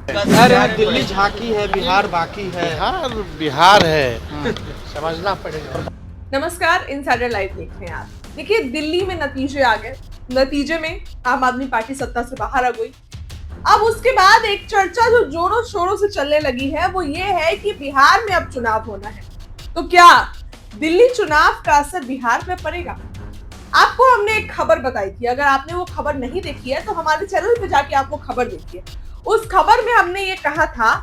अरे दिल्ली झांकी है, बिहार बाकी है। बिहार बिहार है, समझना पड़ेगा। नमस्कार, इनसाइडर लाइव देख रहे हैं आप। देखिए, दिल्ली में नतीजे आ गए। नतीजे में आम आदमी पार्टी सत्ता से बाहर आ गई। अब उसके बाद एक चर्चा जो जोरों शोरों से चलने लगी है वो ये है कि बिहार में अब चुनाव होना है, तो क्या दिल्ली चुनाव का असर बिहार में पड़ेगा? आपको हमने एक खबर बताई थी, अगर आपने वो खबर नहीं देखी है तो हमारे चैनल पे जाके आप वो खबर देखिए। उस खबर में हमने ये कहा था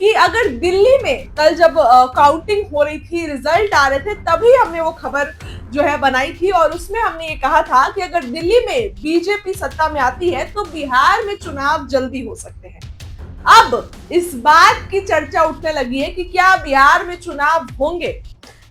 कि अगर दिल्ली में कल जब काउंटिंग हो रही थी, रिजल्ट आ रहे थे, तभी हमने वो खबर जो है बनाई थी और उसमें हमने ये कहा था कि अगर दिल्ली में बीजेपी सत्ता में आती है तो बिहार में चुनाव जल्दी हो सकते हैं। अब इस बात की चर्चा उठने लगी है कि क्या बिहार में चुनाव होंगे,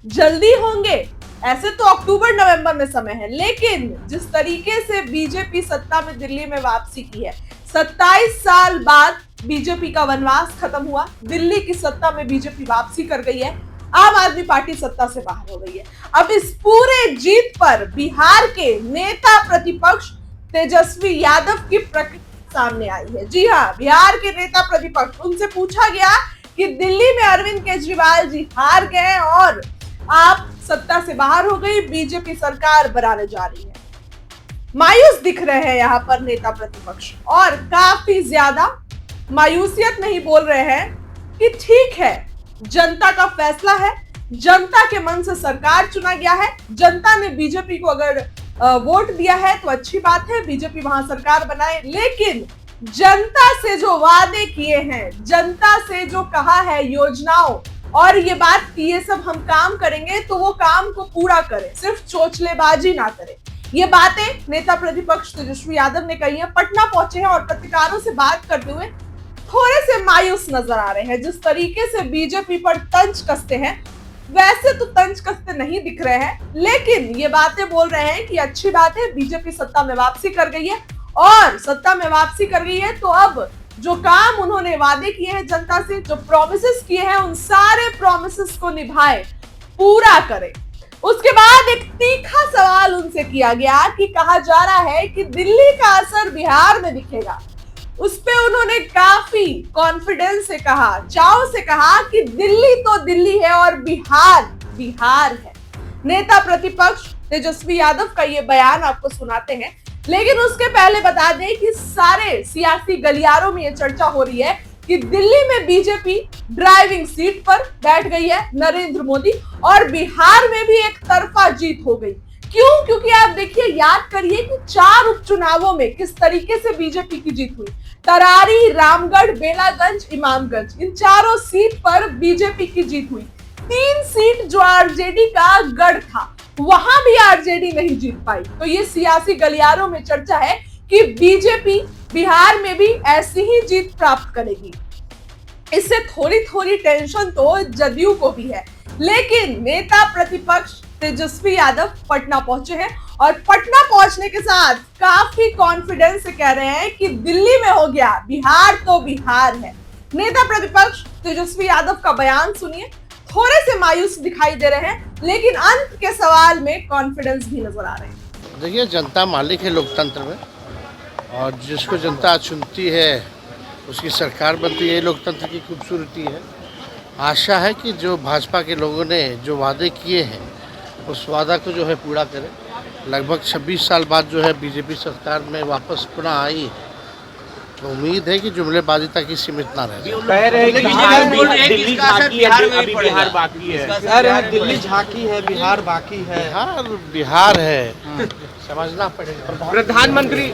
जल्दी होंगे? ऐसे तो अक्टूबर नवंबर में समय है, लेकिन जिस तरीके से बीजेपी सत्ता में दिल्ली में वापसी की है, 27 साल बाद बीजेपी का वनवास खत्म हुआ, दिल्ली की सत्ता में बीजेपी वापसी कर गई है, आम आदमी पार्टी सत्ता से बाहर हो गई है। अब इस पूरे जीत पर बिहार के नेता प्रतिपक्ष तेजस्वी यादव की प्रतिक्रिया सामने आई है। जी हाँ, बिहार के नेता प्रतिपक्ष, उनसे पूछा गया कि दिल्ली में अरविंद केजरीवाल जी हार गए और आप सत्ता से बाहर हो गई, बीजेपी सरकार बनाने जा रही है। मायूस दिख रहे हैं यहाँ पर नेता प्रतिपक्ष और काफी ज्यादा मायूसियत में ही बोल रहे हैं कि ठीक है, जनता का फैसला है, जनता के मन से सरकार चुना गया है, जनता ने बीजेपी को अगर वोट दिया है तो अच्छी बात है, बीजेपी वहां सरकार बनाए, लेकिन जनता से जो वादे किए हैं, जनता से जो कहा है योजनाओं और ये बात कि ये सब हम काम करेंगे, तो वो काम को पूरा करें, सिर्फ चोचलेबाजी ना करें। ये बातें नेता प्रतिपक्ष तेजस्वी यादव ने कही है। पटना पहुंचे हैं और पत्रकारों से बात करते हुए थोड़े से मायूस नजर आ रहे हैं। जिस तरीके से बीजेपी पर तंज कसते हैं, वैसे तो तंज कसते नहीं दिख रहे हैं, लेकिन ये बातें बोल रहे हैं कि अच्छी बात है, बीजेपी सत्ता में वापसी कर गई है और सत्ता में वापसी कर गई है तो अब जो काम उन्होंने वादे किए हैं जनता से, जो प्रॉमिसेस किए हैं, उन सारे प्रॉमिसेस को निभाए, पूरा करें। उसके बाद एक तीखा सवाल उनसे किया गया कि कहा जा रहा है कि दिल्ली का असर बिहार में दिखेगा। उस पे उन्होंने काफी कॉन्फिडेंस से कहा, चाव से कहा कि दिल्ली तो दिल्ली है और बिहार बिहार है। नेता प्रतिपक्ष तेजस्वी यादव का ये बयान आपको सुनाते हैं, लेकिन उसके पहले बता दें कि सारे सियासी गलियारों में ये चर्चा हो रही है कि दिल्ली में बीजेपी ड्राइविंग सीट पर बैठ गई है, नरेंद्र मोदी, और बिहार में भी एक तरफा जीत हो गई। क्यों? क्योंकि आप देखिए, याद करिए कि 4 उपचुनावों में किस तरीके से बीजेपी की जीत हुई। तरारी, रामगढ़, बेलागंज, इमामगंज, इन चारों सीट पर बीजेपी की जीत हुई। 3 सीट जो आरजेडी का गढ़ था, वहां भी आरजेडी नहीं जीत पाई। तो ये सियासी गलियारों में चर्चा है कि बीजेपी बिहार में भी ऐसी ही जीत प्राप्त करेगी। इससे थोड़ी थोड़ी टेंशन तो जदयू को भी है, लेकिन नेता प्रतिपक्ष तेजस्वी यादव पटना पहुंचे हैं और पटना पहुंचने के साथ काफी कॉन्फिडेंस से कह रहे हैं कि दिल्ली में हो गया, बिहार तो बिहार है। नेता प्रतिपक्ष तेजस्वी यादव का बयान सुनिए। थोड़े से मायूस दिखाई दे रहे हैं, लेकिन अंत के सवाल में कॉन्फिडेंस भी नजर आ रहे हैं। देखिए, जनता मालिक है लोकतंत्र में, और जिसको जनता चुनती है उसकी सरकार बनती है, लोकतंत्र की खूबसूरती है। आशा है कि जो भाजपा के लोगों ने जो वादे किए हैं उस वादा को जो है पूरा करें। लगभग 26 साल बाद जो है बीजेपी सरकार में वापस पुनः आई, तो उम्मीद है कि जुमलेबाजी तक ही सीमित ना रहे। कह रहे हैं कि दिल्ली झांकी है, अभी बिहार बाकी है। अरे दिल्ली झांकी है, बिहार बाकी है। बिहार बिहार है, समझना पड़ेगा। प्रधानमंत्री